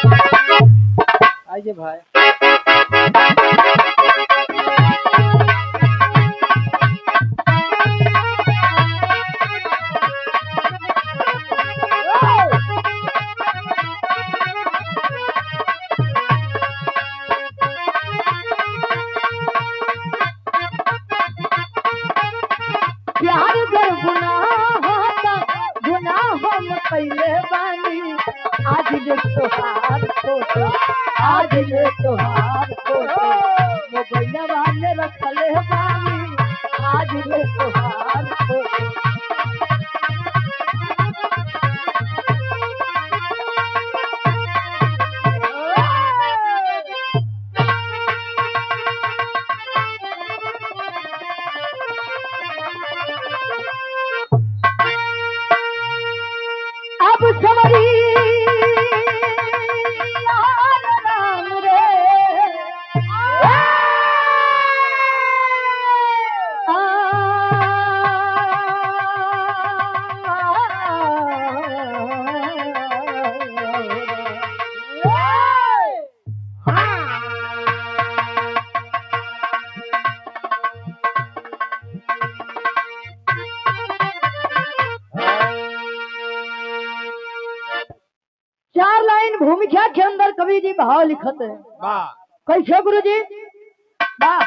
आइए भाई। प्यार कर गुनाह हम पहले बानी। आज ले तोहार फोटो, आज ले तोहार फोटो मोबाइलवा में रखले बानी। आज ले तोहार फोटो। अब समरी यार राम रे। चार लाइन भूमिका के अंदर कवि जी भाव लिखत है। वाह। कैसे गुरु जी? वाह।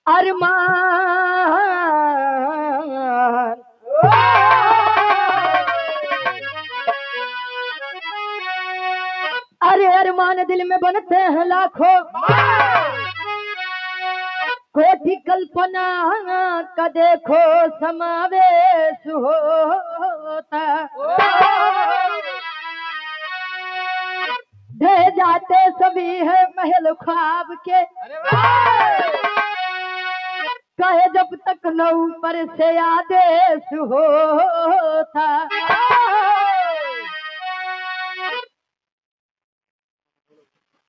अरमान अरे अरमान दिल में बनते हैं लाखों। कोटि कल्पना का देखो समावेश होता। ढह जाते सभी है महल ख्वाब के। कहे जब तक न ऊपर से आदेश होता।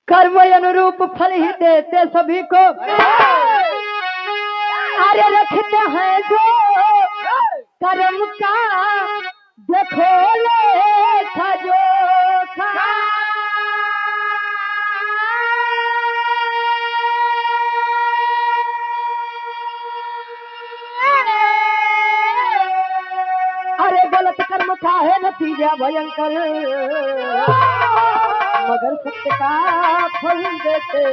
कर्म अनुरूप फल ही देते सभी को। अरे रखते हैं जो कर्म का देखो लेखा जोखा। अरे गलत कर्म का है नतीजा भयंकर। मगर सत्य का फल देते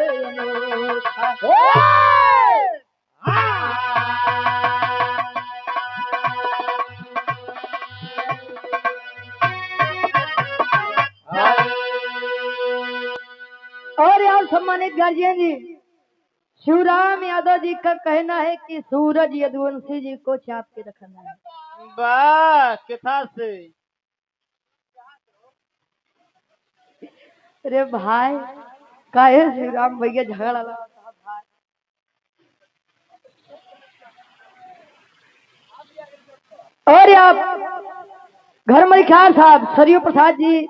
अनोखा। और यार सम्मानित गार्जियन जी, शिवराम यादव जी का कहना है कि सूरज यदुवंशी जी को चाप के रखना है। वाह किथा से। अरे भाई काहे श्रीराम भैया झगड़ा लगा भाई। और आप घर मलिकार साहब सरयू प्रसाद जी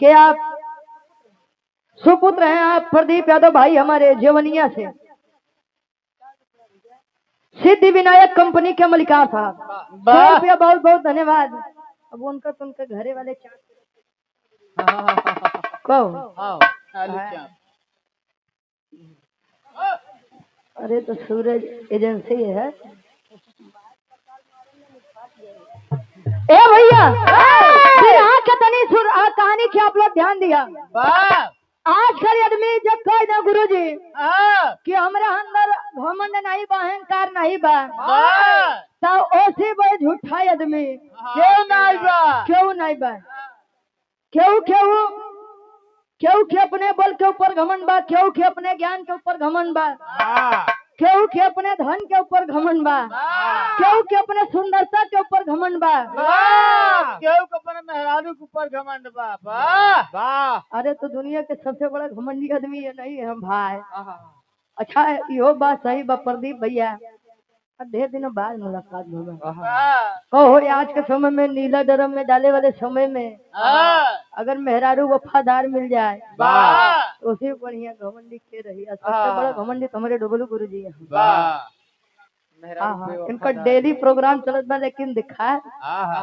के आप सुपुत्र हैं। आप प्रदीप यादव भाई हमारे जेवनिया से सिद्धि विनायक कंपनी के मलिकार साहब। बहुत बहुत धन्यवाद। अब उनका तो उनके घरे वाले अरे तो सूरज एजेंसी है। ए भैया तनी कहानी की आप लोग ध्यान दिया। आजकल आदमी जब कह दे गुरु जी कि हमारा अंदर घमंड नहीं बा अहंकार नहीं बा तो ऐसे बड़े झूठा आदमी क्यों नहीं बा। क्यों के अपने बल के ऊपर घमंड बा। क्यों के अपने ज्ञान के ऊपर घमंड बा। क्यों के अपने धन के ऊपर घमंड बा। क्यों के अपने सुंदरता के ऊपर घमंड बा। क्यों के अपने मेहरारू के ऊपर घमंड बा। अरे तो दुनिया के सबसे बड़ा घमंडी आदमी ये नहीं है हम भाई। अच्छा यो बात सही बा प्रदीप भैया ढेर दिनों बाद मुलाकात होगा। कहो आज के समय में नीला ड्रम में डाले वाले समय में अगर मेहरारू वफादार मिल जाए तो उसे बढ़िया घमंडी के रही। सबसे बड़ा घमंडी तुम्हारे डुबलू गुरु जी है। इनका डेली प्रोग्राम चलत बा, लेकिन दिखा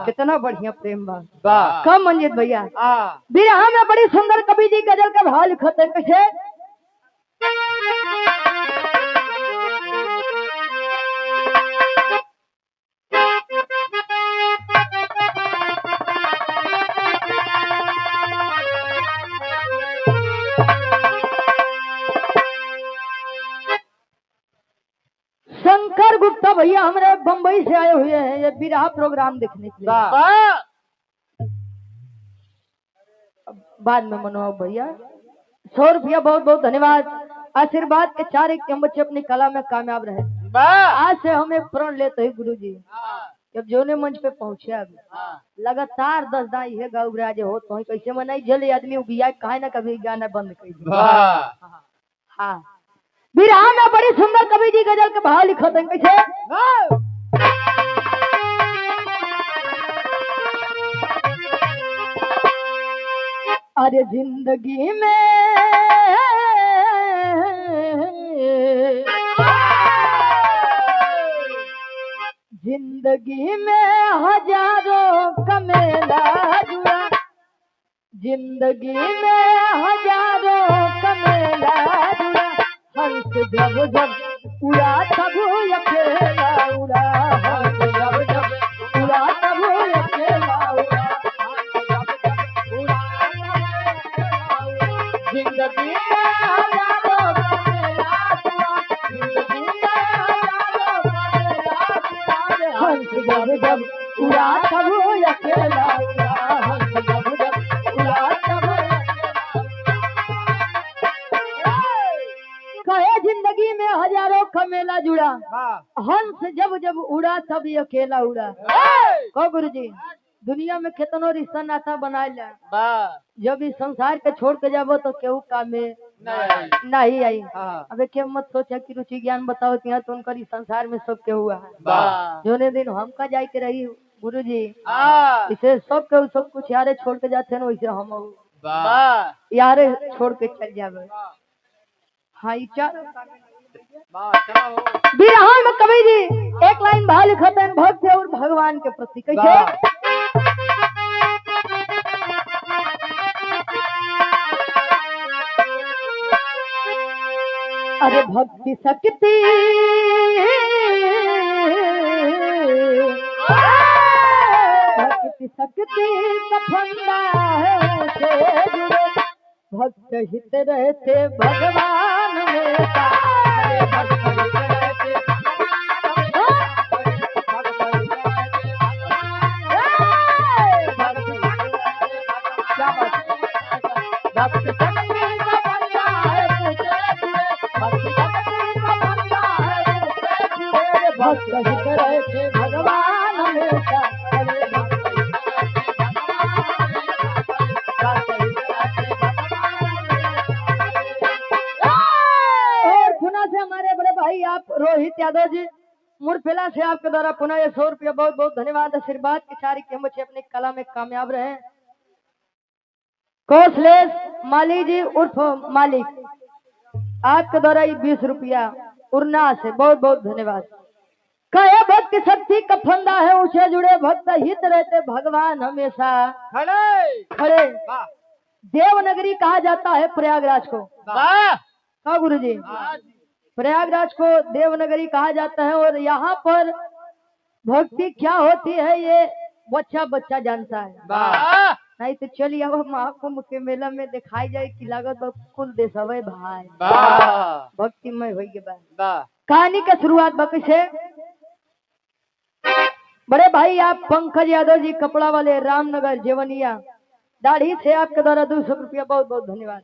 कितना बढ़िया प्रेम बा। कम मंजित भैया बिरहा में बड़ी सुंदर कवि जी गजल का भाव लिखत है कैसे। शंकर गुप्ता भैया हमारे बम्बई से आए हुए हैं ये बिरहा प्रोग्राम देखने के लिए। बाद में मनोहर भैया 100 रुपया बहुत बहुत धन्यवाद। आशीर्वाद के 4 एक बच्चे अपनी कला में कामयाब रहे। आज से हम एक प्रण लेते हैं गुरु जी, जब जोने मंच पे पहुंचे अभी लगातार 10 दाई है गाँव राजे हो तो कैसे मनाई जल्दी आदमी उगिया कहे ना कभी गाना बंद कर दे। हाँ बिरहा में बड़ी सुंदर कवि जी गजल के भाव लिखत हैं कैसे। अरे जिंदगी में हजारों कमेला जुड़ा, जिंदगी में हजारों कमेला जुड़ा, हंस जब जब उड़ा तब अकेला उड़ा, हंस जब जब उड़ा तब अकेला उड़ा, जिंदगी में हजारों कमेला जुड़ा, जिंदगी में हजारों कमेला जुड़ा, हंस जब जब उड़ा तब अकेला उड़ा, हंस जब जब उड़ा तब कहे जिंदगी में हजारों का मेला जुड़ा, हंस जब जब उड़ा तब अकेला उड़ा। कहो गुरु जी दुनिया में कितनो रिश्ता नाता बनाए जब इस संसार के छोड़ के जाबो तो केहू काम में नहीं आई। अबे क्या मत सोचा कि रुचि ज्ञान बताओ तिया तो उनका इस संसार में सब केहू है। जोने दिन हमका जाए के रही गुरु जी इसे सब केहू सब कुछ यारे छोड़ के जाते हैं वैसे हम यारे छोड़ के चल जावे। हाँ बिरहा में कवि जी एक लाइन भाव लिखते हैं भक्त और भगवान के प्रति कैसे। अरे भक्ति शक्ति भक्ति शक्ति का फंदा है उसे जुड़े, भक्त हित रहते भगवान में भक्त हित रहते भगवान पुनः से हमारे बड़े भाई आप रोहित यादव जी मुरफिला से आपके द्वारा पुनः ये 100 रुपया बहुत बहुत धन्यवाद। आशीर्वाद की सारी कीमत से अपनी कला में कामयाब रहे। कौशलेश माली जी उर्फ मालिक आपके द्वारा 20 रुपया उड़ना से बहुत बहुत धन्यवाद। कहे भक्त शक्ति का फंदा है उसे जुड़े, भक्त हित रहते भगवान हमेशा खड़े। देवनगरी कहा जाता है प्रयागराज को। हाँ गुरु जी प्रयागराज को देवनगरी कहा जाता है और यहाँ पर भक्ति क्या होती है ये बच्चा बच्चा जानता है। नहीं तो चलिए अब महाकुंभ के मेला में दिखाई जाए कि लागत कुल देश भाई भक्तिमय हो गए। कहानी का शुरुआत बाकी से बड़े भाई आप पंकज यादव जी कपड़ा वाले रामनगर जेवनिया दाढ़ी से आपके द्वारा 200 रुपया बहुत बहुत धन्यवाद।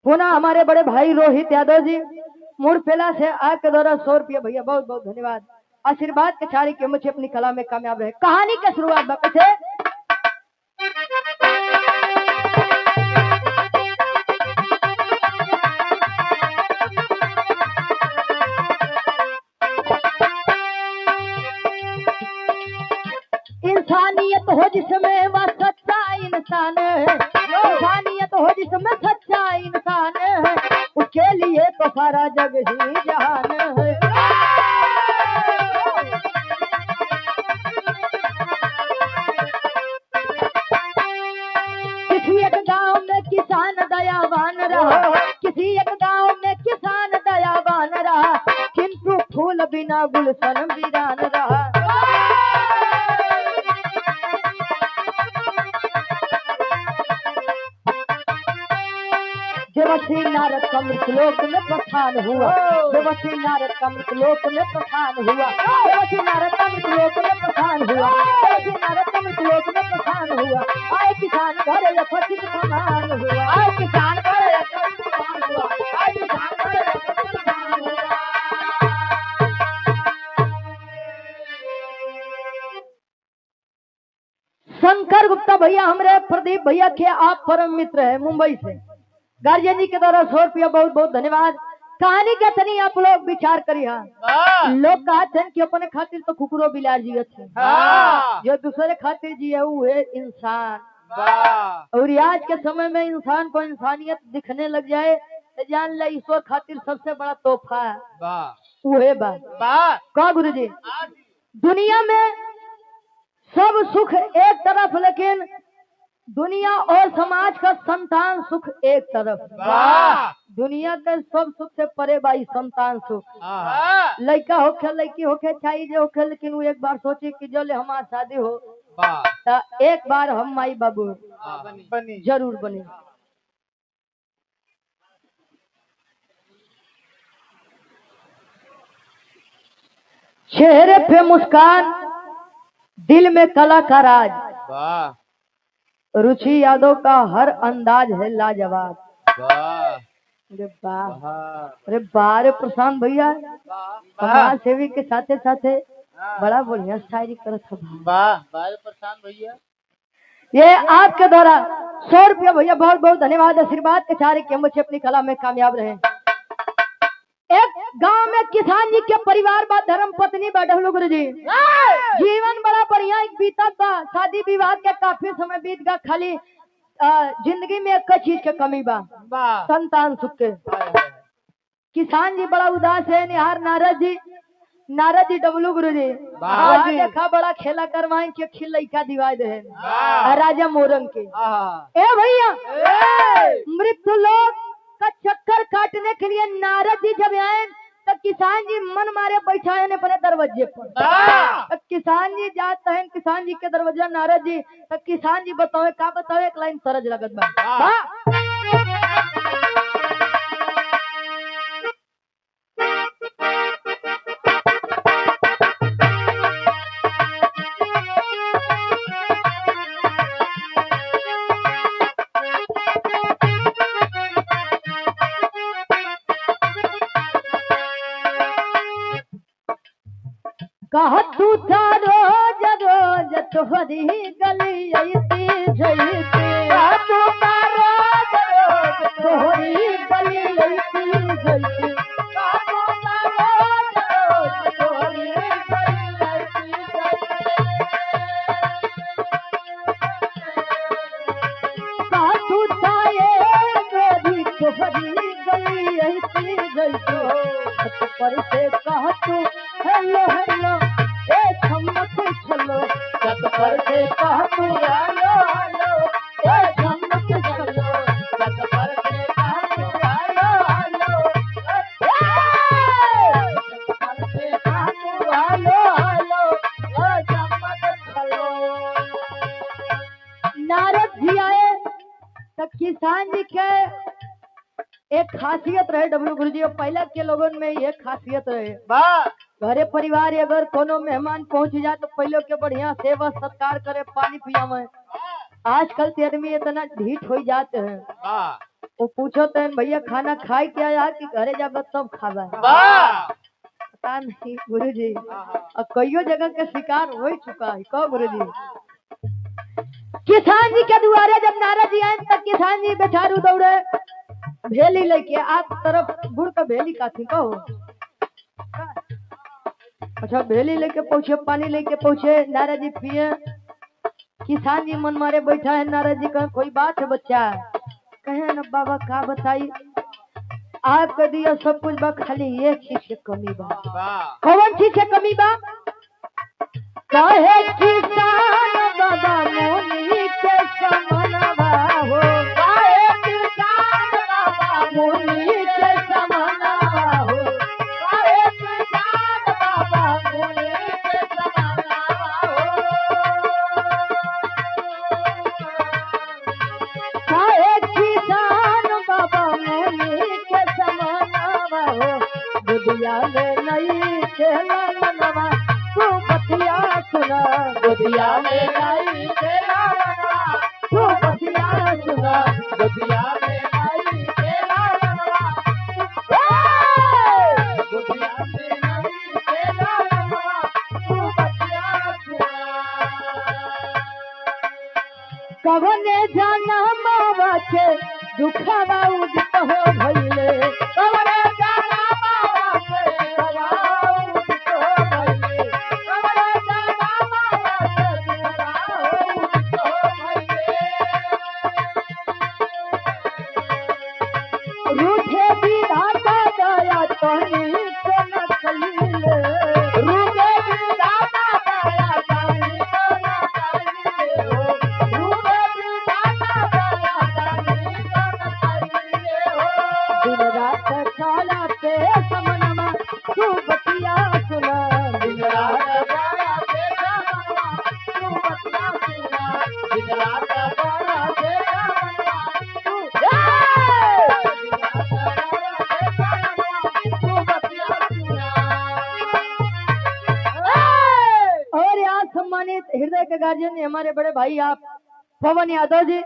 पुनः हमारे बड़े भाई रोहित यादव जी मुरफेला से आपके द्वारा 100 रुपया भैया बहुत बहुत धन्यवाद। आशीर्वाद के छाड़ी के मुझे अपनी कला में कामयाब रहे। कहानी की शुरुआत बाकी से इंसानियत हो जिसमें वह सच्चा इंसान है, इंसानियत हो जिसमें सच्चा इंसान है, उसके लिए तो सारा जग ही जहान है। किसी एक गांव में किसान दयावान रहा, किसी एक गांव में किसान दयावान रहा, किंतु फूल बिना गुलशन वीरान रहा। देवसी नारद का मृतलोक में प्रस्थान हुआ, देवसी नारद का मृतलोक में प्रस्थान हुआ, देवसी नारद का मृतलोक में प्रस्थान हुआ, देवसी नारद का मृतलोक में प्रस्थान हुआ। आए किसान घर यथोचित समान हुआ, आए किसान घर यथोचित समान हुआ, आए किसान घर यथोचित समान हुआ। शंकर गुप्ता भैया हमारे प्रदीप भैया के आप परम मित्र है मुंबई से, गार्जियन जी के द्वारा 100 रुपया बहुत बहुत धन्यवाद। कहानी के तनी आप लोग विचार करी। लोग कहते हैं कि अपने खातिर तो कुकुरो बिलार जियत है, जो दूसरे खातिर जिये वो है इंसान। और आज के समय में इंसान को इंसानियत दिखने लग जाए तो जान ले ईश्वर खातिर सबसे बड़ा तोहफा है वो है का गुरु जी। दुनिया में सब सुख एक तरफ, लेकिन दुनिया और समाज का संतान सुख एक तरफ। दुनिया के सब सुख से परे भाई संतान सुख। लड़का होखे लड़की होखे चाहिए होखे, लेकिन वो एक बार सोचे कि जो ले हमारी शादी हो तो एक बार हम माई बाबू जरूर बने। चेहरे पे मुस्कान, दिल में कला का राज, रुचि यादव का हर अंदाज है लाजवाब। अरे वाह, अरे बारे प्रशांत भैया समाज सेवी के साथे साथे बड़ा बढ़िया शायरी करत है। प्रशांत भैया ये आपके द्वारा 100 रुपया भैया बहुत बहुत धन्यवाद। आशीर्वाद के चारे के मुझे अपनी कला में कामयाब रहे। एक गांव में किसान जी के परिवार बा, धर्म पत्नी बैठे गुरु जी, जीवन बड़ा बढ़िया बीता था। शादी विवाह के काफी समय बीत गया, खाली जिंदगी में एक चीज के कमी बा, संतान सुख के। किसान जी बड़ा उदास है। निहार नारद जी डबलू गुरु जी देखा बड़ा खेला करवाए के खिल लइका दिवाई दे राजा मोरंग के। ए भैया मृत्यु लोक का चक्कर काटने के लिए नारद जी जब आए तो किसान जी मन मारे बैठाए अपने दरवाजे पर। किसान जी जाते हैं, किसान जी के दरवाजा नारद जी, तो किसान जी बताओ का बताओ, एक लाइन सरज लगत बा। कह तू था रोज रोज तोहरी गली ऐसी जैसी, तू था रोज रोज तोहरी गली ऐसी जैसी, तू था रोज रोज तोहरी गली ऐसी जैसी, कह तू था ये मेरी तोहरी गली ऐसी जैसी, पर से कह तू हेलो हेलो ए चमक चलो, जब पर से कह तू हेलो हेलो ए चमक चलो, जब पर से कह तू हेलो हेलो ए पर से कह तू हेलो हेलो ए चमक चलो। नारद जी आए तो किसान जी के एक खासियत रहे डब्लू गुरु जी, और पहले के लोगों में ये खासियत रहे। घरे परिवार अगर कोनो मेहमान पहुंच जाए तो पहले के बढ़िया सेवा सत्कार करे, पानी पियावे। आजकल के आदमी इतना ढीठ हो जाते हैं, वो पूछो तो भैया खाना खाए क्या यार कि घरे जाकर तब खावा। पता नहीं गुरु जी, अब कईयों जगह के शिकार हो चुका है। कहो गुरु जी, किसान जी के द्वारे जब नारद जी आए तब किसान जी बेचारू दौड़े भेली लेके। आप तरफ गुड़ का भेली का थी कहो। अच्छा भेली लेके पहुंचे, पानी लेके पहुंचे, नारद जी पिए किसान जी मन मारे बैठा है, नारद जी का कोई बात है बच्चा? कहे ना बाबा का बताई, आपका दिया सब कुछ बा, खाली एक चीज के कमी बा। कौन चीज के कमी बा? काहे किसान बाबा मुनि के समनवा हो, काहे किसान बाबा मुनि के समनवा हो, काहे किसान बाबा मुनि के समनवा हो, काहे किसान बाबा मुनि के समनवा हो, दुनिया में नहीं खेला मनवा, तू बतिया सुना, दुनिया में नहीं खेला मनवा, तू बतिया सुना, दुनिया में नहीं खेला मनवा, दुनिया में नहीं खेला मनवा, तू बतिया सुना। कवने जाना मावा के दुखवा उदित हो भइले, कवने जाना मावा के दुखवा उदित हो भइले, कवने जाना मावा के दुखवा उदित हो भइले। रूठे विधाता दया तोहनी को न कइले, रूठे विधाता दया तोहनी को न कइले हो, रूठे विधाता दया तोहनी को न कइले हो। दिन रात काला पे समनमा, तू बतिया सुना, दिन रात काला पे समनमा, तू बतिया सुना, दिन रात काला पे समनमा, तू और यहाँ सम्मानित हृदय के गार्जियन हमारे बड़े भाई आप पवन यादव जी,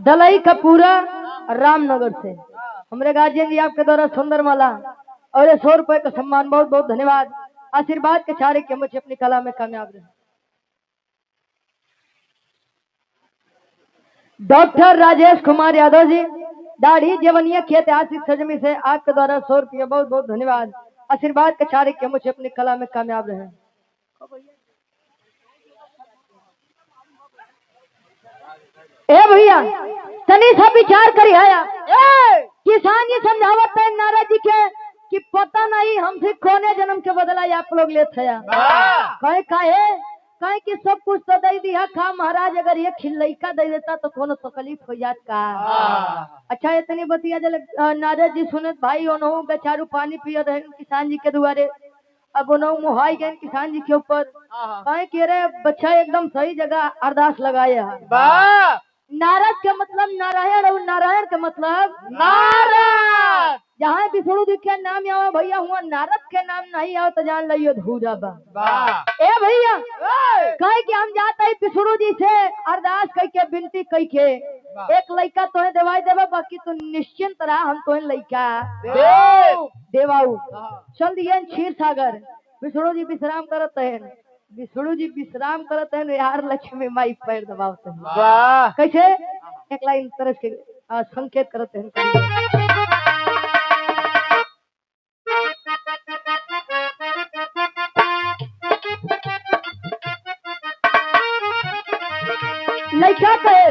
दलाई का पूरा रामनगर से हमारे गार्जियन जी आपके द्वारा सुंदर माला और 100 रुपए का सम्मान, बहुत बहुत धन्यवाद। आशीर्वाद के चारे के मुझे अपनी कला में कामयाब रहे। डॉक्टर राजेश कुमार यादव जी, दाढ़ी जवनिया की ऐतिहासिक सरजमी से आपके द्वारा 100 रुपये, बहुत बहुत धन्यवाद। आशीर्वाद के चारे के मुझे अपनी कला में कामयाब रहे। ए भैया तनी सा विचार करी आया, किसान जी समझावत है नाराज जी के कि पता नहीं हमसे कोने जन्म के बदला आप लोग लेते हैं, कहे कहे कि सब कुछ तो दे दिया खा महाराज, अगर ये खिलैका दे देता तो कोनो तकलीफ हो जात का। अच्छा इतनी बतिया जल नारद जी सुनत भाई ओनहु बेचारू पानी पिय रहे किसान जी के दुआरे, अब ओनहु मुहाई गए किसान जी के ऊपर, कहे कि रे बच्चा एकदम सही जगह अरदास लगाए है। नारद का मतलब नारायण और नारायण का मतलब नारद। जहाँ विष्णु जी के नाम आओ भैया हुआ, नारद के नाम नहीं आओ तो जान लियो धूरा बा। ए भैया कहे कि हम जाते हैं विष्णु जी से अरदास कह के विनती कह के, एक लड़का तुम्हें देवाई देवा, बाकी तू निश्चिंत रहा, हम तुम्हें लड़का देवाऊ। चल दिए क्षीर सागर, विष्णु जी विश्राम करते हैं, विष्णु जी विश्राम करते हैं यार, लक्ष्मी माई पैर दबावते हैं। कैसे एक लाइन तरह के संकेत करते हैं। लइका कहे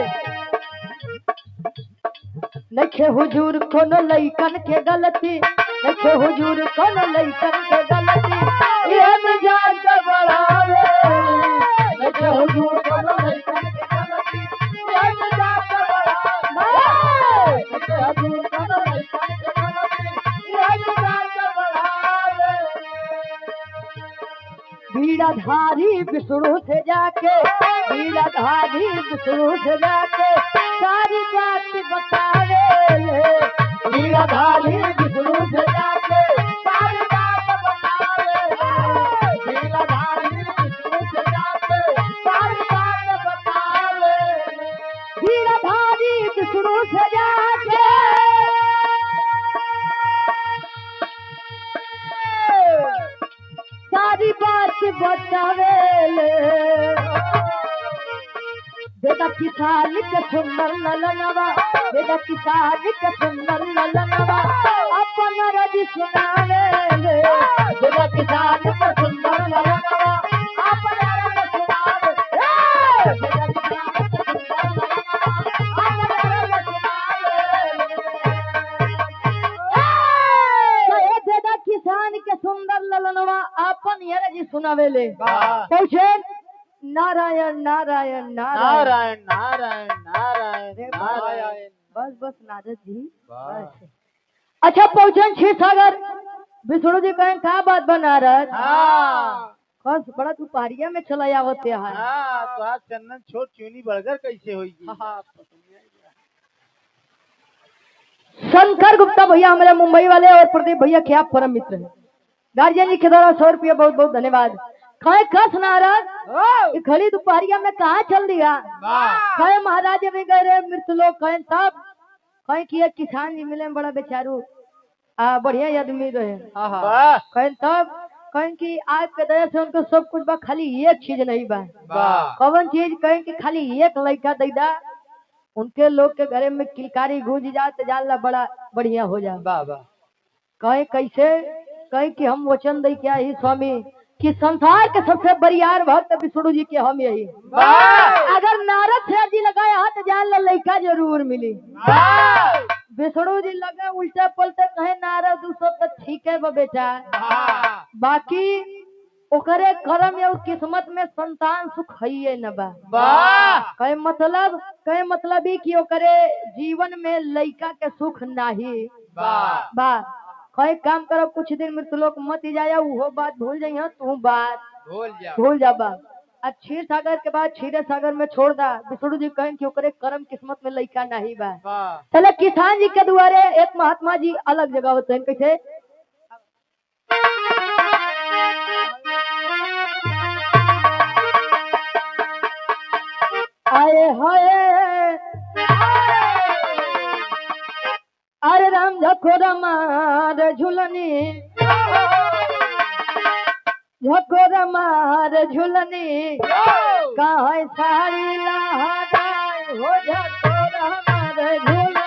नखे हुजूर कोनो लइकन के गलती, नखे हुजूर कोनो लइकन के गलती, ये मिजाज का बढ़ावे, नखे हुजूर कोनो लइकन के गलती, ये मिजाज का बढ़ावे, नखे हुजूर कोनो लइकन के गलती, ये मिजाज का बढ़ावे। बीड़ाधारी विष्णु से जाके, बीड़ाधारी विष्णु से जाके सारी बात बतावे, बीड़ाधारी विष्णु से जाके सारी बात बतावे, बीड़ाधारी विष्णु से जाके सारी बात बतावे, बीड़ाधारी विष्णु से जाके सारी बात बतावे। बेटा किसान के सुंदर ललनवा, बेटा किसान के सुंदर ललनवा, अपन रज सुनावे, बेटा किसान के सुंदर सुनावेले पहुँचे नारायण नारायण नारायण नारायण नारायण नारायण। बस बस नारद जी बस। अच्छा पहुँचे क्षीर सागर। विष्णु जी कहें क्या बात बना रहा बस बड़ा तू पहाड़िया में चला आवते है। तो आज चंदन छोट चूनी बढ़कर कैसे होगी। शंकर गुप्ता भैया हमारे मुंबई वाले और प्रदीप भैया के आप परम मित्र हैं। गार्जियन जी के द्वारा 100 रुपया बहुत बहुत धन्यवाद। कहे कस नारद खड़ी दोपहरिया में कहाँ चल दिया। कहे महाराज भी गए रहे मृत लोग कहे तब कहे कि एक किसान जी मिले बड़ा बेचारू बढ़िया आदमी रहे। कहे तब कहें कि आपके दया से उनको सब कुछ बा खाली एक चीज नहीं बा। कौन चीज कहें कि खाली एक लड़का दैदा उनके लोग के घरे में किलकारी घुस जाते जाला बड़ा बढ़िया हो जा। कहे कैसे कहे कि हम वचन दे क्या ही स्वामी कि संसार के सबसे बरियार भक्त विष्णु जी के हम यही। अगर नारद शेर जी लगाए हाथ जान लड़का जरूर मिली। विष्णु जी लगे उल्टे पलटे कहे नारद उ सब तो ठीक है बेटा बाकी ओकरे कर्म या किस्मत में संतान सुख है न बा। कहे मतलब ही कि ओकरे जीवन में लड़का के सुख नहीं बा। कहे काम करो कुछ दिन मृतलोक मत ही जाया वो बात भूल जाइए तू बात भूल जा बा। क्षीर सागर के बाद क्षीर सागर में छोड़ दा। विष्णु जी कहें कि ओकरे कर्म किस्मत में लड़का नहीं बा। चले किसान जी के द्वारे एक महात्मा जी अलग जगह होते हैं कैसे आए हाय अरे राम झकोरा मार झुलनी झकोरा मार झुलनी कहाँ साड़ी लहराए हो झकोरा मार झुलनी।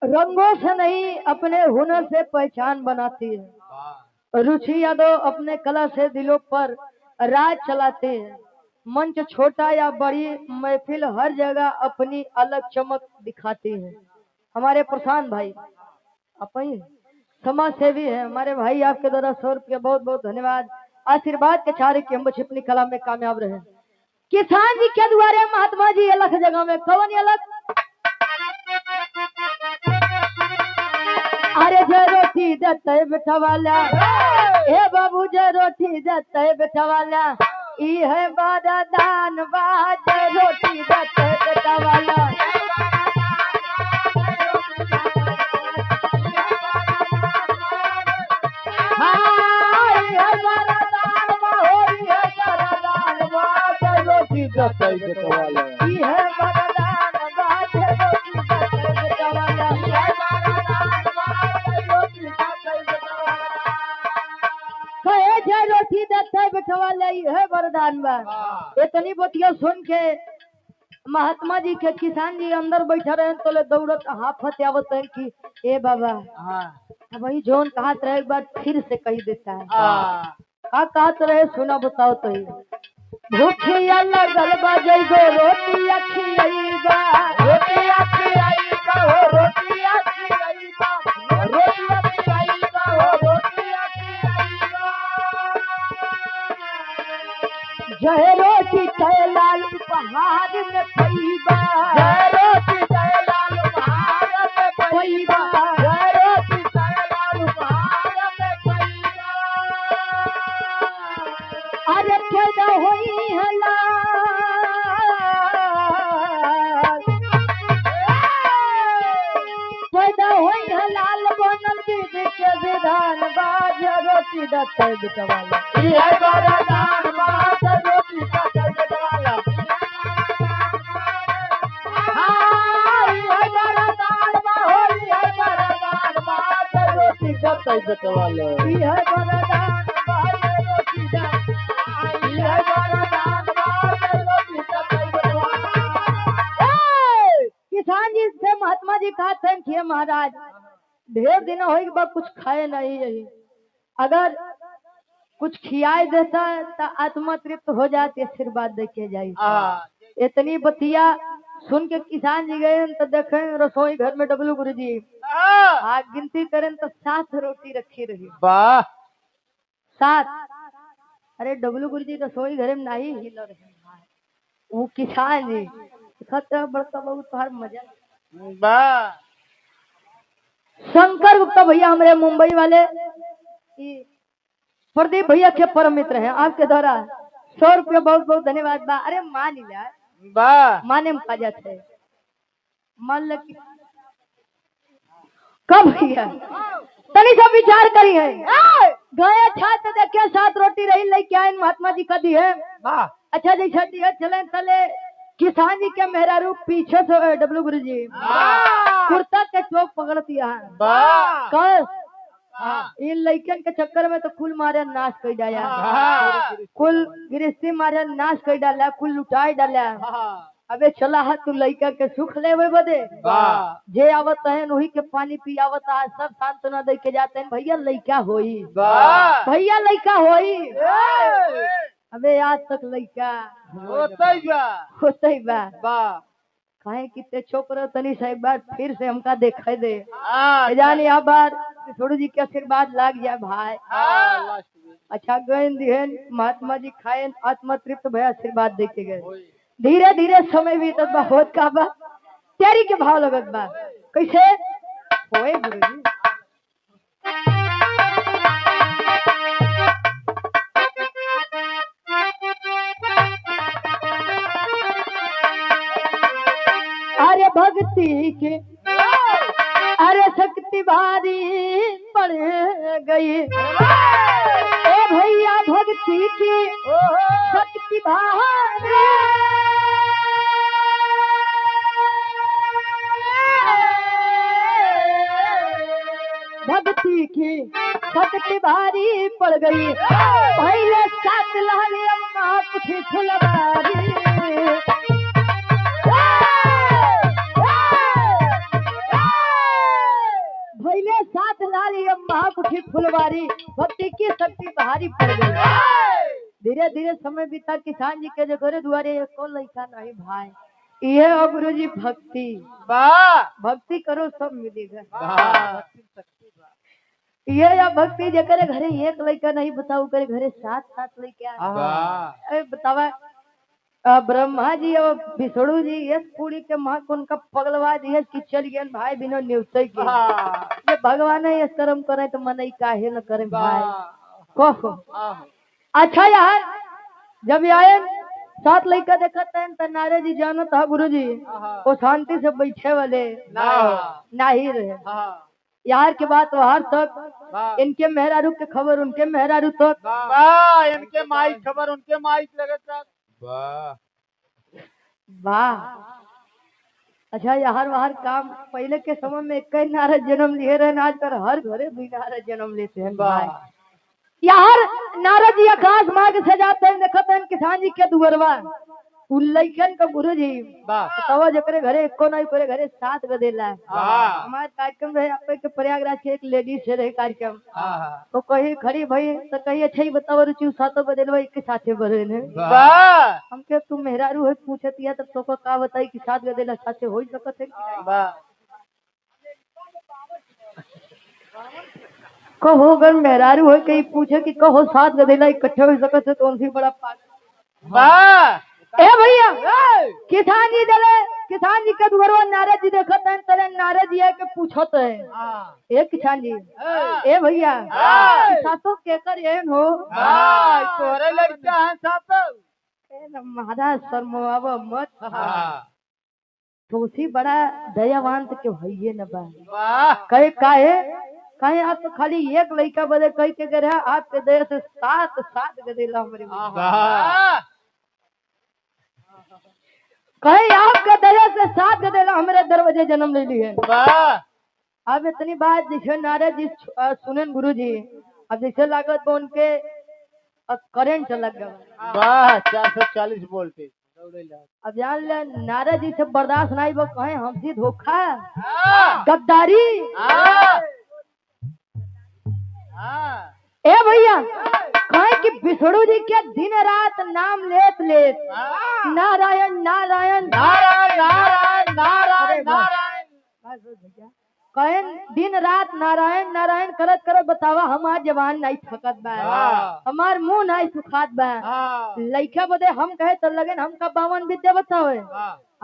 रंगों से नहीं अपने हुनर से पहचान बनाती है। रुचि यादव अपने कला से दिलों पर राज चलाते हैं। मंच छोटा या बड़ी महफिल हर जगह अपनी अलग चमक दिखाती है। हमारे प्रशांत भाई अपनी समाज सेवी है हमारे भाई आपके द्वारा 100 रुपया बहुत बहुत धन्यवाद। आशीर्वाद के चारे की हम बच्चे अपनी कला में कामयाब रहे। किसान जी के द्वारे महात्मा जी अलग जगह में कौन अलग अरे जय रोटी देते बेटा वाला ए बाबू जय रोटी देते बेटा वाला ई है बारा दान बा जय रोटी देते बेटा वाला। रोटी देते बैठवाले है वरदान बा। इतनी बतिया सुन के महात्मा जी के किसान जी अंदर बैठा रहे तो ले दौड़त हाफत आवत है कि ए बाबा भाई जोन कहत रहे एक बार फिर से कही देता है का कहत रहे सुना बताओ तो भूखिया लगल बा जइगो रोटी अखियाइबा रोटी अखियाइबा हो रोटी अखियाइबा रोटी अखियाइबा हो रोटी अखियाइबा जय रोटी तय लाल पहाड़ में पईबा जय रोटी तय लाल पहाड़ में पईबा जय रोटी तय लाल पहाड़ में पईबा अरे कैदा होई है पैदा होई है लाल बनल दीदी के विधान बाज रोटी दत्ते बिटवाला ये वरदान बाज रोटी दत्ते बिटवाला हाय ये वरदान बा होई है वरदान बाज रोटी दत्ते बिटवाला ये वरदान बाज रोटी दत्ते ये वरदान बाज रोटी दत्ते जी कहते हैं कि महाराज ढेर दिन हो बाद कुछ खाए नहीं यही, अगर कुछ खियाए देता तो आत्मा तृप्त हो जाती, आशीर्वाद देखे जाए। इतनी बतिया सुन के किसान जी गए तो देखे रसोई घर में डबलू गुरु जी आग गिनती करें तो 7 रोटी रखी रही। वाह 7। अरे डबलू गुरु जी रसोई घर में नहीं हिल रहे, वो किसान जी खतरा बड़का बहुत तोहर मजा। वाह शंकर गुप्ता भैया हमारे मुंबई वाले प्रदीप भैया के परम मित्र हैं, आपके द्वारा 100 रुपये बहुत बहुत धन्यवाद बा। अरे मान लिया वाह माने में खा जाते मान ल कब भैया तनी सब विचार करी है गए छात्र देखे 7 रोटी रही ले क्या इन महात्मा जी का दी है। अच्छा जैसा दिया चले तले किसान जी के मेहरारू पीछे से डब्लू गुरु जी कुर्ता के चौक पकड़ दिया कस इन लड़कन के चक्कर में तो कुल मारे नाश कर डाला, कुल गृहस्थी मारे नाश कर डाला, कुल लुटाई डाला। अबे चला है तू लड़का के सुख ले बदे जे आवत है वही के पानी पियावत है, सब सांत्वना दे के जाते हैं भैया लड़का होई, भैया लड़का होई। अबे आज तक लड़का होते ही बा कहे कितने छोकरा तनी से एक बार फिर से हमका देखा दे जानी अब बार थोड़ी जी के आशीर्वाद लाग जाए भाई। अच्छा गए दिहन महात्मा जी खाए आत्मा तृप्त भया आशीर्वाद देके गए। धीरे धीरे समय बीतत बा होत का बा तेरी के भाव लगत बा कैसे होए गुरुजी। अरे भक्ति के अरे शक्ति भारी पड़ गई ए भैया भक्ति की शक्ति भारी भक्ति की शक्ति भारी पड़ गई पहले 7 लाली अम्मा कुछ फुलवारी भैले 7 लाली अम्मा कुठी फुलवारी भक्ति की शक्ति भारी पड़ गई। धीरे धीरे समय बीता किसान जी के जो घरे दुआरे कौन लड़का नहीं भाई ये हो गुरु जी भक्ति भक्ति करो सब मिलेगा। ये या भक्ति जे करे घरे एक लड़का नहीं बताओ करे घरे 7 लड़का बतावा ब्रह्मा जी और विष्णु जी ये पूरी के माँ को उनका पगलवा दिए कि चल गए भाई बिना न्यूज के ये भगवान ये कर्म करे तो मन काहे न करे भाई कहो। अच्छा यार जब आए 7 लड़का देखते हैं तो नारे जी जानत है गुरु जी वो शांति से बैठे वाले नहीं रहे यार के बात बाहर तक इनके मेहरारू के खबर उनके मेहरारू तक इनके माइक खबर उनके माइक लगे तक वाह। अच्छा यार बाहर काम पहले के समय में एक नारद जन्म लिए रहे आज कर हर घरे 2 नारद जन्म लेते हैं भाई। यार नारद जी आकाश मार्ग से जाते हैं देखते हैं किसान जी के दुअरवा उल्लेखन का गुरु जी तवा जकरे घरे एको नहीं करे घरे 7 गदेला हमारे कार्यक्रम रहे आप के प्रयागराज के एक लेडीज से रहे कार्यक्रम तो कही खड़ी भाई तो कही अच्छा ही बताओ रुचि 7 गदेलवा एक साथे भरे ने हमके तू मेहरारू है पूछतिया तब तो का बताई कि 7 गदेला साथे हो सकत है कहो अगर मेहरारू है कहीं पूछे कि कहो 7 गदेला इकट्ठे हो सकत है तो उनसे बड़ा पागल ए भैया किसान जी दले किसान जी के दुआरवा नारद जी देखत हैं तले नारद जी के पूछत है ए किसान जी ए भैया सातो केकर एन हो तोरे लड़का है सातो ए महाराज शर्माव मत तुसी बड़ा दयावान के भइए न बा कहे काहे आप तो खाली एक लड़का बदे कह के गए आपके दया से 7 गदेला हमारे कहीं आपका दया से 7 गदेला हमारे दरवाजे जन्म ले ली है। अब इतनी बात जैसे नारद जी सुनन गुरु जी अब जैसे लागत तो उनके करंट लग गया 440 वोल्टेज अब जान ले नारद जी से बर्दाश्त नहीं वो कहे हमसे धोखा गद्दारी। ए भैया कहे कि विष्णु जी के दिन रात नाम लेत लेत नारायण नारायण नारायण नारायण नारायण नारायण कहे दिन रात नारायण नारायण करत करत बतावा हमार जवान नहीं थकत बा हमार मुंह नहीं सुखात बा लइका बदे हम कहे तो लगन हमका 52 विद्या बतावे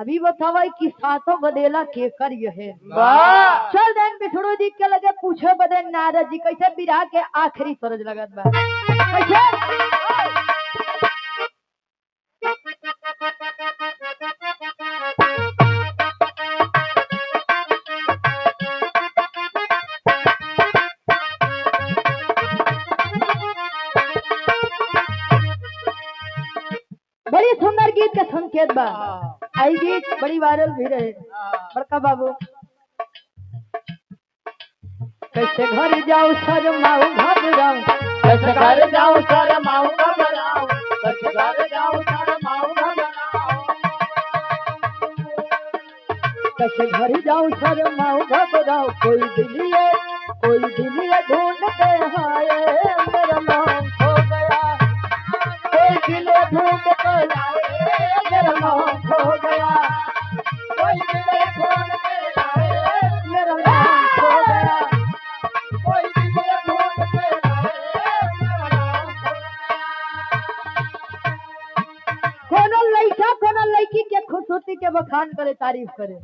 अभी बतावा कि सातों बदेला के कर है। चल देन विष्णु जी के लगे पूछे बदे नारद जी कैसे बिरहा के आखिरी तरज लगत बा कैसे बड़ी सुंदर गीत के संकेत बा आई गीत बड़ी वायरल भी रहे बड़का बाबू कैसे घर जाओ शर्माऊ घबराओ कैसे घर जाऊं शर्माऊं घबराऊं कैसे घर जाऊं शर्माऊं घबराऊं कैसे घर जाओ शर्माऊ घबराओ कोई दिलिए ढूंढते आए मेरा नाम खो गया कोई दिले ढूंढते आए मेरा नाम खो गया कोई दिले ढूंढते आए मेरा नाम खो गया कोई दिले ढूंढते आए मेरा नाम कोनो लड़का कोनो लड़की के खूबसूरती के बखान करे तारीफ करे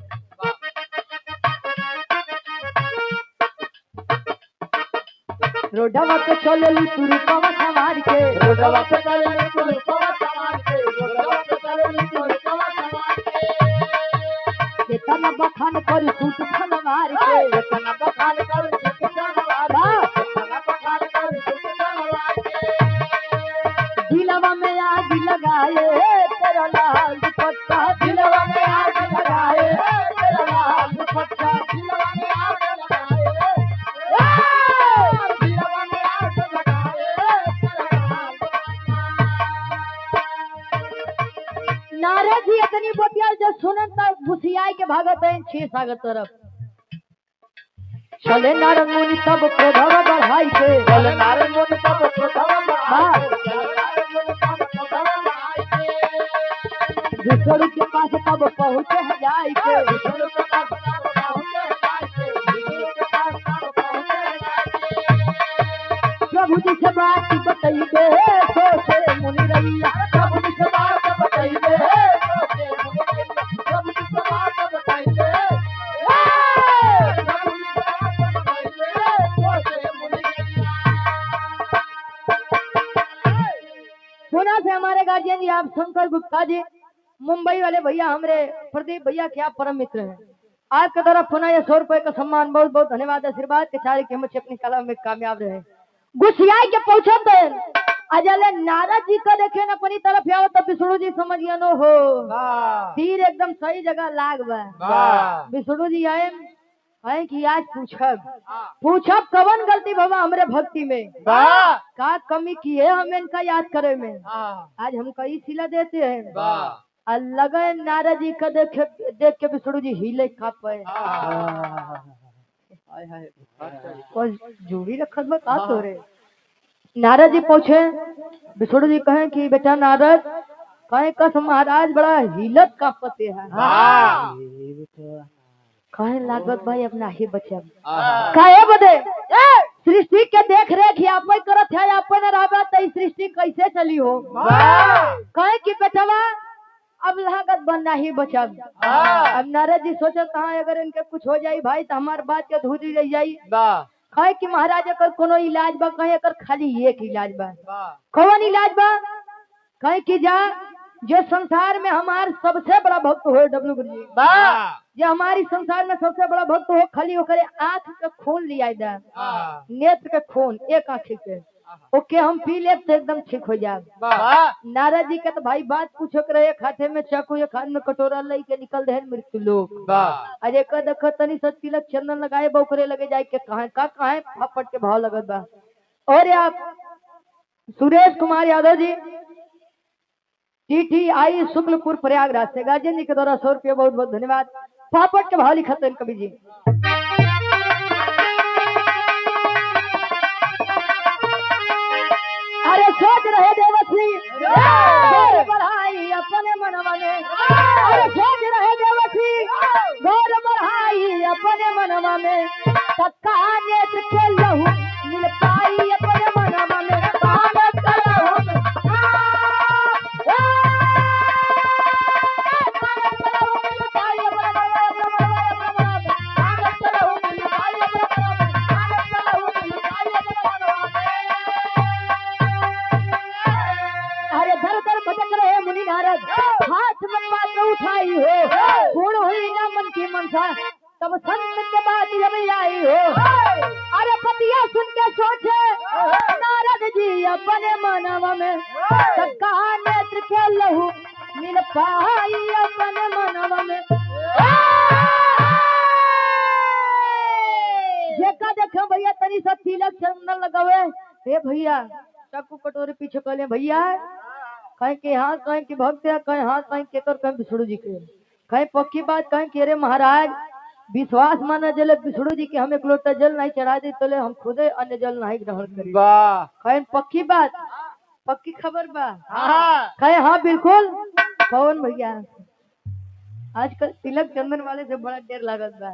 रोडवा पे चलली सुरुपवा समार के रोडवा पे चलली सुरुपवा समार के रोडवा पे चलली सुरुपवा समार के केतना बखान कर सूट फलवार के केतना बखान कर सुख सनवार केतना बखान कर सुख सनवार के दिलवा में आग लगाए तेरा लाल दुपट्टा दिलवा में आग लगाए तेरा लाल दुपट्टा दिलवा में आग लगाए दिलवा में आग लगाए तेरा लाल नारद जी इतनी बतिया जब सुनन तब घुसियाई के भागत है छह सागर तरफ चले नारद मुनि सब क्रोधवा बढ़ाई के चले नारद मुनि सब क्रोधवा बढ़ाई के चले नारद मुनि सब क्रोधवा बढ़ाई के विष्णु के पास तब पहुँचे जाई के विष्णु के पास तब पहुँचे जाई के विष्णु के पास तब पहुँचे जाई के प्रभु जी से बात बताइए सोचे मुनि रैया प्रभु जी से बात बताइए सोचे मुनि रैया प्रभु जी से बात बताइए प्रभु जी से बात बताइए सोचे मुनि रैया पुणे से हमारे गार्जियन जी आप शंकर गुप्ता जी मुंबई वाले भैया हमारे प्रदीप भैया के आप परम मित्र हैं आपके तरफ पुनः ये 100 रुपए का सम्मान बहुत बहुत धन्यवाद आशीर्वाद के चारे के हम अपनी कला में कामयाब रहे गुस्सियाई के पहुंचे थे अजले नारद जी को देखे न अपनी तरफ आओ तो विष्णु जी समझ गया नो हो तीर एकदम सही जगह लाग बा विष्णु जी आए है कि आज पूछब कवन गलती भवा हमरे भक्ति में का कमी की है हम इनका याद करे में आज हम कई सिला देते हैं लगे नारद जी का देख के विष्णु जी हिले खा पाए जोड़ी रखत में का तो रे नारद जी पूछे विष्णु जी कहे कि बेटा नारद कहे कस महाराज बड़ा हिलत का पते है कहे लागत भाई अपना ही बच्चा कहे बदे सृष्टि के देख रेख आप करत है अपन रहबा तो सृष्टि कैसे चली हो कहे कि बेटवा अब लागत बनना ही बचब अब नारद जी सोचत हाँ अगर इनके कुछ हो जाई भाई तो हमार बात के अधूरी रह जाई कहे कि महाराज अगर कोनो इलाज बा कहे अगर खाली एक इलाज बा कौन इलाज बा कहे कि जा जो संसार में हमार सबसे बड़ा भक्त हो डब्लू गुरुजी जो हमारी संसार में सबसे बड़ा भक्त हो खाली ओकरे आंख का खून लिया नेत्र के खून एक आंख के ओके हम पी ले तो एकदम ठीक हो जाए नारद जी के तो भाई बात पूछो कर एक हाथे में चाकू एक हाथ में कटोरा ले के निकल दे मृत्यु लोग अरे का देखो तनी सच तिलक चंदन लगाए बौकरे लगे जाए के कहा फापट के भाव लगत बा। और आप सुरेश कुमार यादव जी TTI शुक्लपुर प्रयागराज से गार्जियन जी के द्वारा 100 रुपये बहुत बहुत धन्यवाद। पापड़ के भाव लिखते हैं कवि जी। अरे सोच रहे देवश्री गौर बढ़ाई अपने मनवा में, अरे सोच रहे देवश्री गौर बढ़ाई अपने मनवा में, तक्का नेत्र के लहू मिल पाई अपने मनवा में, कागज का लहू हाथ में पात्र उठाई हो, पूर्ण हुई ना मन की मनसा, तब संत के बाद जब आई हो। अरे पतिया सुन के सोचे नारद जी अपने मनवा में, सबका नेत्र के लहू मिल पाई अपने मनवा में। जेका देखो भैया तनी सा तिलक चंदन लगावे, हे भैया चाकू कटोरे पीछे कहले भैया कहीं के हाथ कहीं के भक्त है, कहीं हाथ कहीं के कर कहीं विष्णु जी के, कहीं पक्की बात कहीं के रे महाराज विश्वास माना जल विष्णु जी के हम एक लोटा जल नहीं चढ़ा दी तो हम खुदे अन्य जल नहीं ग्रहण करी। कहीं पक्की बात पक्की खबर बा, कहीं हाँ बिल्कुल पवन भैया आजकल तिलक चंदन वाले से बड़ा डर लागत बा,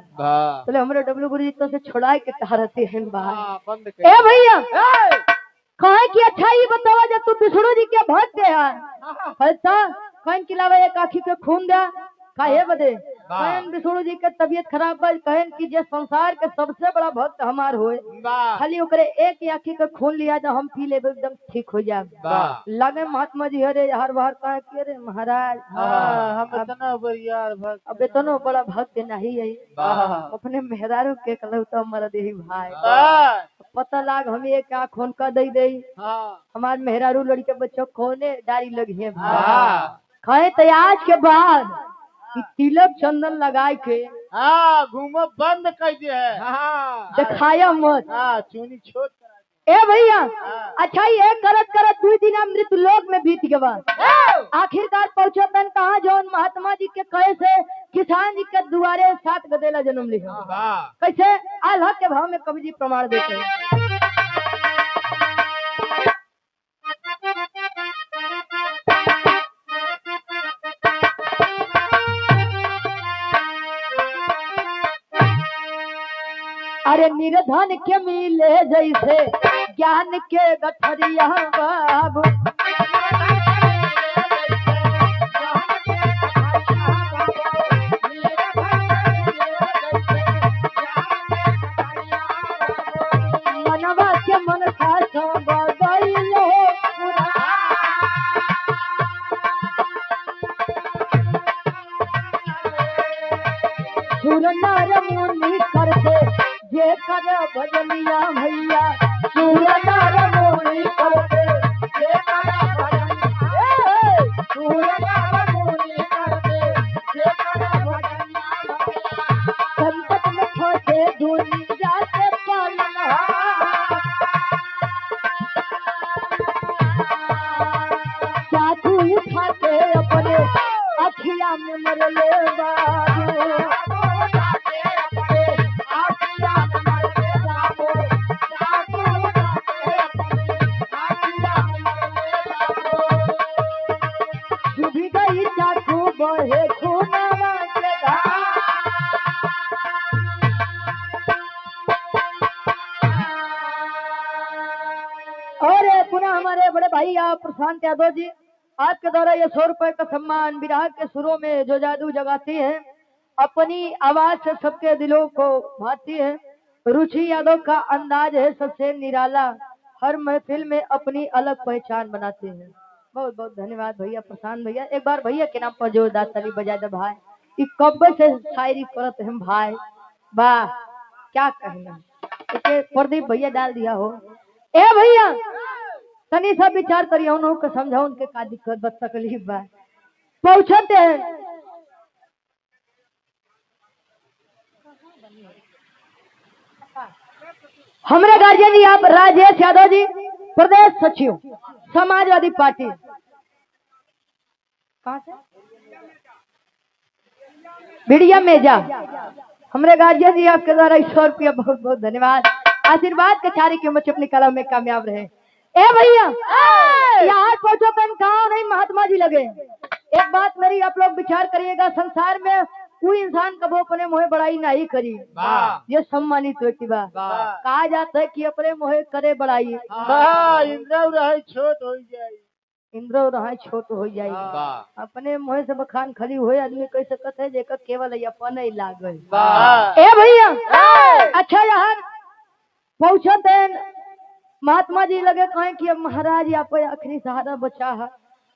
तो हमारे डब्लू गुरु जी तो से छोड़ा के टहरते हैं बाहर। ए भैया कहे की अच्छा ही बतावा जब तू विष्णु जी के भक्त है कहीं खिलावा एक आँखी के खून दे काहे बदे, कहन विष्णु जी के तबीयत खराब बा, कहन की जे संसार के सबसे बड़ा भक्त हमार होए, खाली ओकरे एक आँखी के खून लिया जो हम पी लेबे एकदम ठीक हो जाए। लगे महात्मा जी हरे हर बार कहे कि अरे महाराज हम अब इतना बड़ा भक्त नहीं है, अपने मेहरारू के कहलौता मर दे भाई, पता लाग हम एक आँख खून का दे दे, हमार मेहरारू लड़के बच्चों खोने डारी लगी है खाए। तो आज के बाद तिलक चंदन लगाए के घूमो बंद कर दिया है, दिखाया मत चुनी छोड़। ए भैया अच्छा ये करत करत 2 दिन मृत्यु लोक में बीत गवा, आखिरकार पहुंचे तन कहा जौन महात्मा जी के कहे से किसान जी के दुआरे 7 गदेला जन्म लिखा, कैसे आल्हा के भाव में कवि जी प्रमाण देते हैं। अरे निर्धन के मिले जैसे ज्ञान के गठरिया बाबू, मनवा के मन का सब गइले सुर नर मुनि करते जे कर भजनिया भैया, सुर नर मुनि करते जे कर भजनिया, सुर नर मुनि करते जे कर भजनिया भैया, संकट में फंसे दुनिया से पालना, साधु उठाते अपने अखिया में मरले बाबू, बहे खूनवा के धार। और पुनः हमारे बड़े भाई आप प्रशांत यादव जी आपके द्वारा ये 100 रुपए का सम्मान विराग के सुरों में जो जादू जगाती है, अपनी आवाज से सबके दिलों को भाती है। रुचि यादव का अंदाज है सबसे निराला, हर महफिल में अपनी अलग पहचान बनाते हैं। बहुत बहुत धन्यवाद भैया प्रशांत भैया। एक बार भैया के नाम पर जोरदार ताली बजा दे भाई, इस कब्बे से शायरी करत हम भाई, वाह क्या कहना, इसे प्रदीप भैया डाल दिया हो। ए भैया तनी सा विचार करिए, उनको समझाओ उनके का दिक्कत बस तकलीफ बा, पहुंचते हैं हमारे गार्जियन जी आप राजेश यादव जी प्रदेश सचिव समाजवादी पार्टी। कहाँ से? भिड़िया मेजा। हमरे गार्जियन जी आपके द्वारा 100 रुपया बहुत बहुत धन्यवाद। आशीर्वाद के चारे की उम्र अपनी कला में कामयाब रहे। ए भैया यहाँ पहुंचो पेन कहा नहीं महात्मा जी लगे। एक बात मेरी आप लोग विचार करिएगा, संसार में कोई इंसान कबो अपने मोहे बड़ाई नहीं करी, ये सम्मानित व्यक्ति बा। कहा जाता है कि अपने मोहे करे बड़ाई इंद्र रहे छोट हो जाए, इंद्र रहा छोट हो जाए। अपने मोहे से बखान खली हुए आदमी कह सकत है जेकर केवल अपन ही लाग ए भैया। अच्छा यहाँ पहुंचत है महात्मा जी लगे कहें कि अब महाराज यहाँ पे आखिरी सहारा बचा है।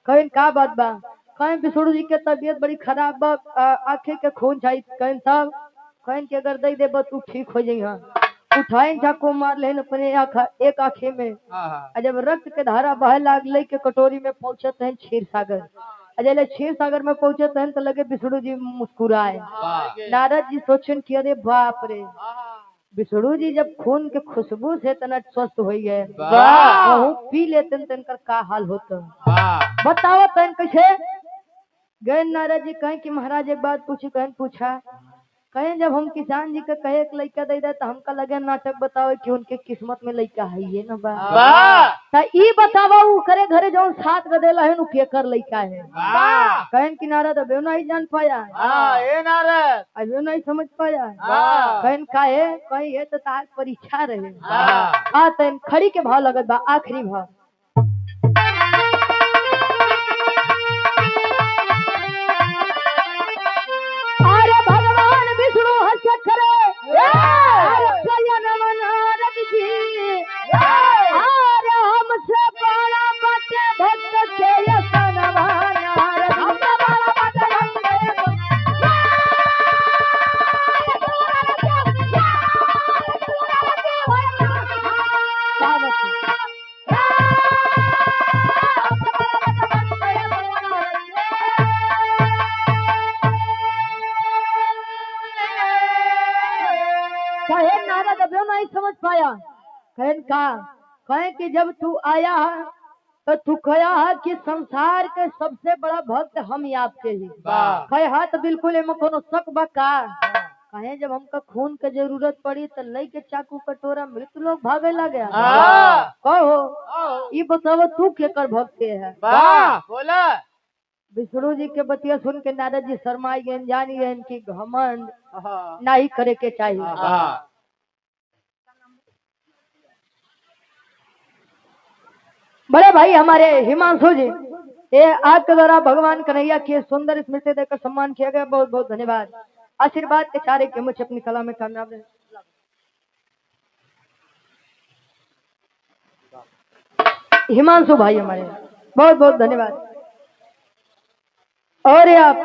कहें का बात बा? कहें विष्णु जी के तबीयत बड़ी खराब बा, आंखें के खून चाहिए। कहें साहब, कहें कि अगर दे दे तू ठीक हो जाइए। उठाएं चाकू मार लेन अपने एक आंखें में। जब रक्त के धारा बहे लागले के कटोरी में पहुंचत हैं क्षीर सागर। जब क्षीर सागर में पहुंचत हैं तो लगे विष्णु जी मुस्कुराए। नारद जी सोचन कि अरे बाप रे, विष्णु जी जब खून के खुशबू से तना स्वस्थ हो गए, वह पी लेते तनकर का हाल होता बताओ तन कैसे गए। नारद जी कहें कि महाराज एक बात पूछी। कहें पूछा। कहें जब हम किसान जी के कहे एक लड़का दे दे तो हमका लगे नाटक बताओ कि उनके किस्मत में लड़का है ये ना बा ई बतावा उ करे घरे जो 7 गदेला है नु केकर लड़का है। कहें कि नारद अबे नहीं जान पाया, ए नारद अबे नहीं समझ पाया। कहें काहे? कहीं ये तो तार परीक्षा रहे। तन खड़ी के भाव लगत बा आखिरी भाव। नारद अभी नहीं समझ पाया। कहें का? कहें कि जब तू आया है तो तू कहा है कि संसार के सबसे बड़ा भक्त हम ही आपके ही कहे हा तो बिल्कुल एम कोनो शक बा का? कहे जब हमका खून के जरूरत पड़ी तो लई के चाकू कटोरा मृत लोग भागे लगे। कहो ये बताओ तू केकर भक्त है? बोला। विष्णु जी के बतिया सुन के नारद जी शर्माई गए, जानी गए कि घमंड नहीं करे के चाहिए। बड़े भाई हमारे हिमांशु जी, ये आपके द्वारा भगवान कन्हैया की सुंदर स्मृति देकर सम्मान किया गया, बहुत बहुत धन्यवाद। आशीर्वाद के चारे के मुझे अपनी कला में कामयाब रहे। हिमांशु भाई हमारे बहुत बहुत धन्यवाद। और आप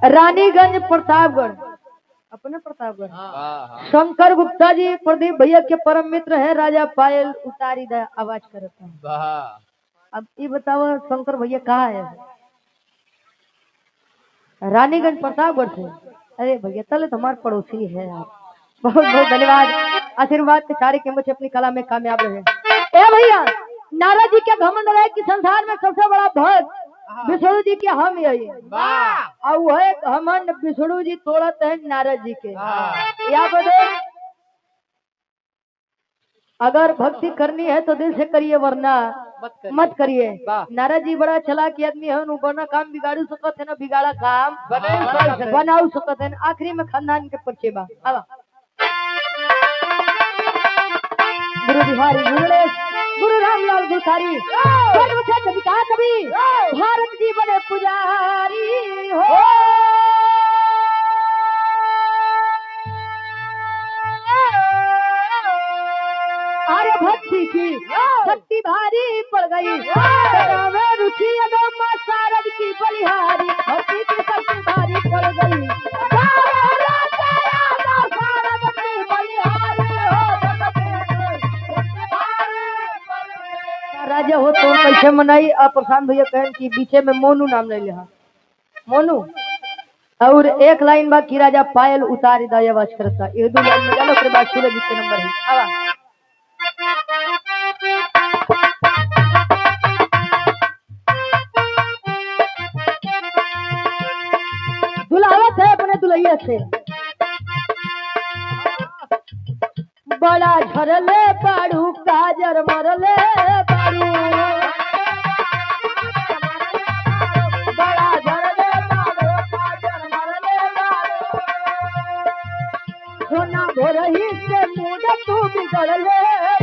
रानीगंज प्रतापगढ़, अपने प्रतापगढ़ शंकर गुप्ता जी प्रदीप भैया के परम मित्र हैं। राजा पायल उतारी दा आवाज करता है। अब ये बताओ शंकर भैया कहाँ है? रानीगंज प्रतापगढ़ से। अरे भैया तले तुम्हारे पड़ोसी है आप। बहुत बहुत धन्यवाद। आशीर्वाद के चारे के मुझे अपनी कला में कामयाब रहे। ए भैया नारद जी के घमंड रहे कि संसार में सबसे बड़ा भक्त विष्णु जी के हम यही और वह घमंड विष्णु जी तोड़ते हैं नारद जी के। या बदे अगर भक्ति करनी है तो दिल से करिए वरना मत करिए। नारद जी बड़ा चालाक आदमी है, वरना काम बिगाड़ू सकत है ना बिगाड़ा काम बनाऊ सकत है। आखिरी में खानदान के परिचय बा। गुरु बिहारी गुरु रामलाल गुरसारी कभी भारत जी बने पुजारी हो। अरे भक्ति की शक्ति भारी पड़ गई, रुचि शारद की बलिहारी। भक्ति की शक्ति भारी पड़ गई, राजा हो तो कैसे मनाई। आप प्रशांत भैया कहें कि बीचे में मोनू नाम ले लिया मोनू। और एक लाइन बाकी राजा पायल उतारी दा आवाज करता। ये दो लाइन में जानो फिर बाद सूरज जी के नंबर है। आवा जवनिया से बड़ा झरले बाड़ू काजर मरले बाड़ू बड़ा झरले बाड़ू काजर मरले बाड़ू सोना भोरही से मूड तू बिगड़ले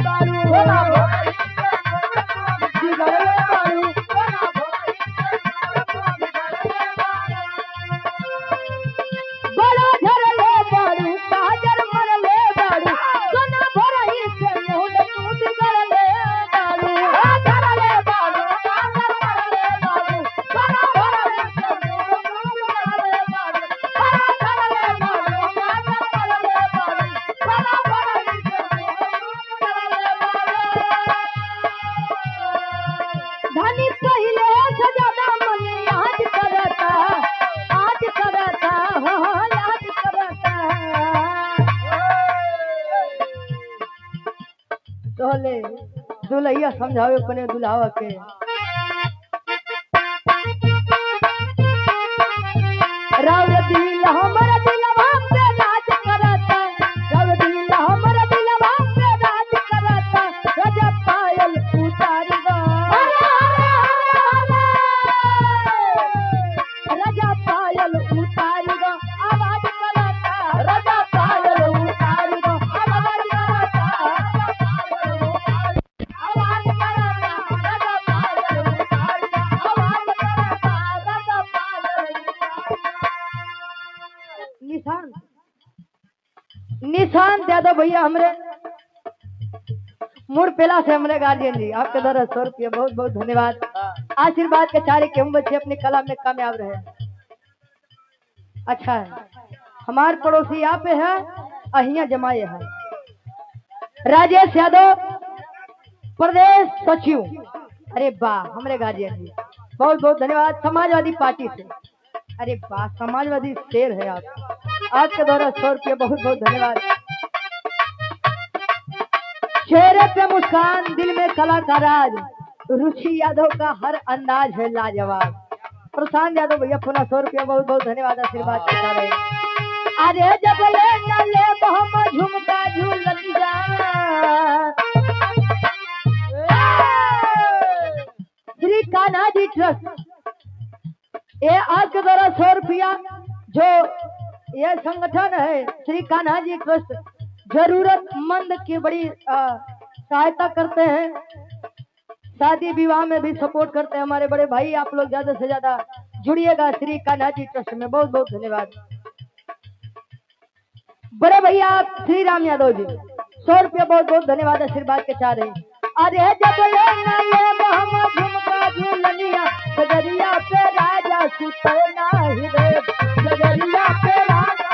बाड़ू सोना भोरही से बिगड़ले बाड़ू बड़ा झरले बाड़ू काजर मरले बाड़ू सोना भोरही से मूड तू बिगड़ले बाड़ू झरले बाड़ू काजर मरले बाड़ू सोना भोरही से मूड तू बिगड़ले बाड़ू झरले बाड़ू काजर मरले बाड़ू सोना भोरही से मूड तू बिगड़ले बाड़ू धनी पहिले से ज्यादा मन याद करता हो याद करता तोले दुल्हैया समझावे अपने दुल्हावा के राव दिल हमर दिलवा पे राज करता राव दिल हमर दिलवा पे राज करता राजा पायल उतार दो राजा पायल उतार दो आवाज करता राजा पायल उतार दो आवाज करता आवाज करता राजा पायल उतार दो आवाज करता राजा पायल निशान निशान दे दो भैया हमरे मुड़ पेला से हमरे गार्जियन जी आपके द्वारा 100 रुपया बहुत बहुत धन्यवाद आशीर्वाद के चारे के हम बच्चे अपने कला में कामयाब रहे अच्छा है हमारे पड़ोसी यहाँ पे है अहिया जमाए है राजेश यादव प्रदेश सचिव अरे वाह हमरे गार्जियन जी बहुत बहुत धन्यवाद समाजवादी पार्टी से अरे वाह समाजवादी शेर है आप आपके द्वारा 100 रुपया बहुत बहुत धन्यवाद चेहरे पे मुस्कान दिल में कला का राज रुचि यादव का हर अंदाज है लाजवाब प्रशांत यादव भैया पुनः 100 रुपया बहुत बहुत धन्यवाद आशीर्वाद के साथ अरे जब ले न ले हम झुमका झूलनिया श्री कान्हा जी ट्रस्ट ये आज के द्वारा 100 रुपया जो ये संगठन है श्री कान्हा जी ट्रस्ट जरूरतमंद की बड़ी सहायता करते हैं शादी विवाह में भी सपोर्ट करते हैं हमारे बड़े भाई आप लोग ज्यादा से ज्यादा जुड़िएगा श्री कान्हा जी ट्रस्ट में बहुत बहुत धन्यवाद बड़े भैया आप श्री राम यादव जी 100 रुपया बहुत बहुत धन्यवाद आशीर्वाद के चाह रहे अरे जब ले न ले मोहम्मद झुमका झूलनिया सजरिया पे राजा सुतना हृदय सजरिया पे राजा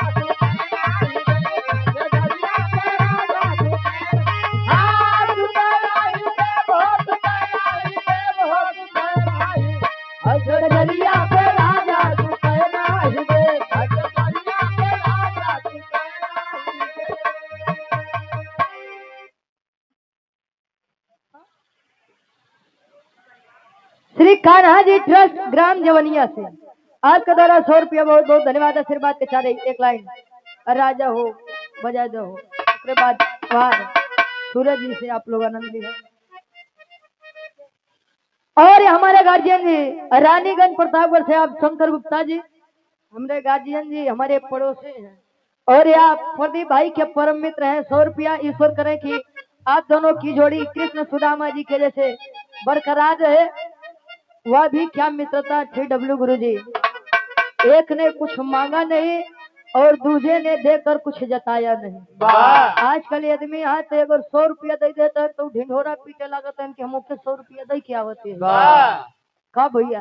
सजरिया पे राजा सुतना हृदय सजरिया पे राजा श्री कान्हा जी ट्रस्ट ग्राम जवनिया से आपका द्वारा 100 रुपया बहुत बहुत धन्यवाद आशीर्वाद के चाह रही एक लाइन राजा हो बजा दो हो उसके बाद सूरज जी से आप लोग आनंद लिया और हमारे गार्जियन जी रानीगंज प्रतापगढ़ से आप शंकर गुप्ता जी हमारे गार्जियन जी हमारे पड़ोसी हैं और यह प्रदीप भाई के परम मित्र हैं 100 रुपया ईश्वर करें कि आप दोनों की जोड़ी कृष्ण सुदामा जी के जैसे बरकरार रहे वह भी क्या मित्रता थी डब्ल्यू गुरु जी एक ने कुछ मांगा नहीं और दूसरे ने देकर कुछ जताया नहीं आजकल आदमी यहाँ तो अगर 100 रुपया दे देता है तो ढिंढोरा पीटे लगता है कि हम 100 रुपया दे क्या होती है का भैया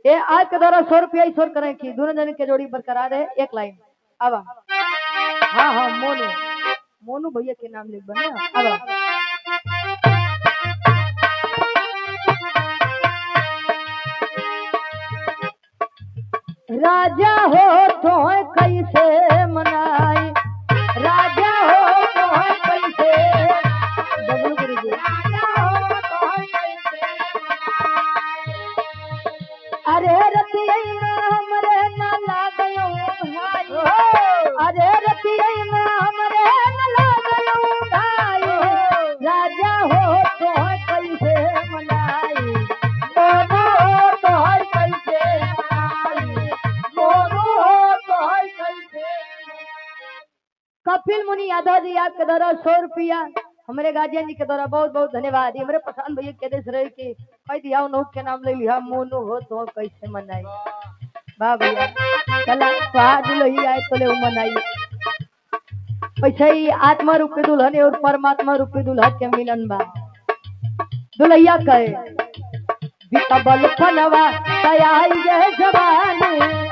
ये आज के द्वारा 100 रुपया ईश्वर करें कि दोनों जन के जोड़ी बरकरार है एक लाइन अब हाँ हाँ मोनू मोनू भैया के नाम लिख बना अब राजा हो तो कैसे मनाई राजा हो तो कैसे डब्लू गुरु जी राजा हो तो कैसे अरे रतिया हमरे ना लागयो भाई मुनि यादव जी आपके द्वारा 100 रुपया, हमारे गार्जियन जी के द्वारा बहुत बहुत धन्यवाद। ये हमारे प्रशांत भैया के देश रहे कि कह दिया उन के नाम ले लिया मोनू हो तो कैसे मनाई। वाह भैया चला स्वाद लही आए तो ले मनाई। वैसे ही आत्मा रूपी दुल्हन और परमात्मा रूपी दुल्हा के मिलन बा। दुल्हैया कहे बीता बल फनवा तयाई जवानी